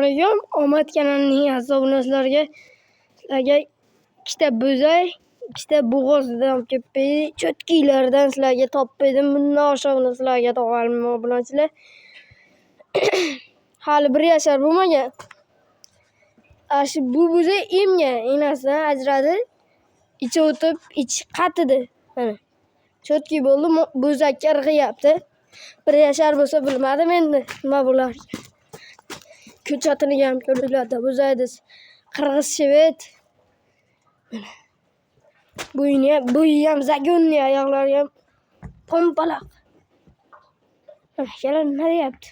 alaykum. Omad kanalining aziz obunachilariga sizlarga ikkita bo'zak, ikkita bo'g'ozdan olib kelib berdik. Cho'tkilardan sizlarga topib berdim. Bundan oshig'ini sizlarga topolmayman obunachilar. Hali 1 yashar bo'lmagan. Bu bo'zak emgan, enasidan ajradi. Ichi o'tib, ichi qatidi. Mana. Cho'tki bo'ldi, bo'zakka irg'iyapti. 1 yashar bo'lsa bilmadim endi nima bo'lar. Ko'chatini ham ko'ringlar, bo'zakni qirg'iz shvet. Bo'yi ham zagonniy, oyoqlari ham pompaloq. Kelar nima deyapti?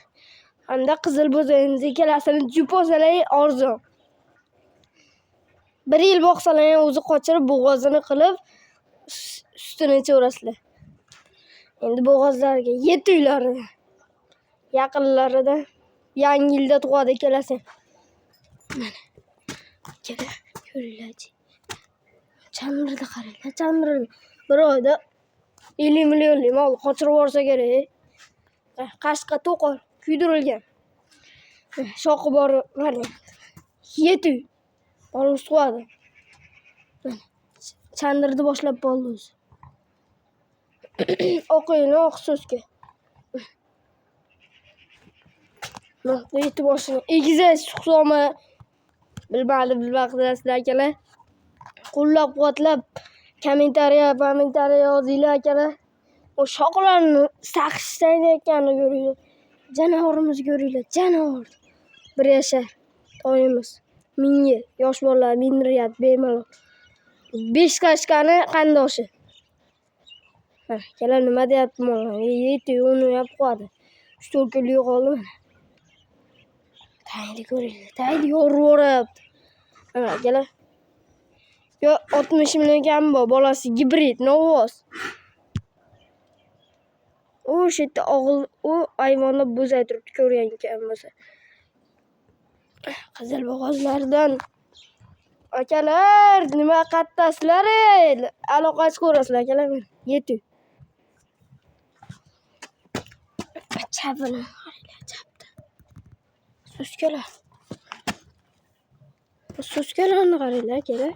Hamda qizil bo'zayimiz ikkalasini jup olsalar arzon. 1 yil boqsalar ham o'zi qochirib bo'g'ozini qilib sutini ichaverasizlar. Endi bo'g'ozlarga yetinglarida, yaqinlarida yangi yilda tug'adi ikkalasi. Mana. Ikkala ko'ringlar-chi. Chandirda qaranglar, chandirda. 1 oyda 50 millionlik mol qochirib yuborsa kerak. Qashqa to'qol kuydirilgan. Shoqi bor, mana. Yeting. Olib tug'adi. Chandirda boshlab bo'ldi o'zi. O'qinglar oq so'zga. Naqd e'tiborsini egizash hisobima bilmaqdirasizlar akalar. Qo'llab-quvvatlab kommentariya yozinglar akalar. O shoqlarni saqishlayotganini ko'ringlar. Janovorimizni ko'ringlar, janavor. 1 yashar toyimiz. 1000 yil. Yosh bolalar mindiryapti bemalol. 5 qashqani qandoshi. Akalar nima deyapti mana? Yeting uni yab qo'yadi. 3-4 kun yo'qoldi mana. Tayinli ko'ringlar. Tayinli yo'ruvyapti. Mana akalar. Yo 60 million kam bor, bolasi gibrid, novoz. O'sha yerda u ayvonda bo'zak turibdi, ko'rgan ekan bo'lsa. Qizil bo'g'ozlardan akalar, nima qattasizlar? Aloqachi ko'rasizlar akalar. Yeting. Chapini qaranglar, chapda. So'skalarni qaranglar akalar.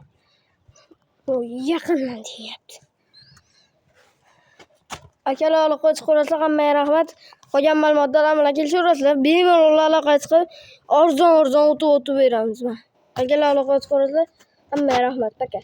O yaqindan deyapti. Akalar aloqachi ko'rasizlar, hammaga rahmat. Qolgan ma'lumotlar bilan kelishaverasizlar. Bemalol aloqachi qilib, arzon o'tib beramiz. Akalar aloqachi ko'rasizlar, hammaga rahmat aka.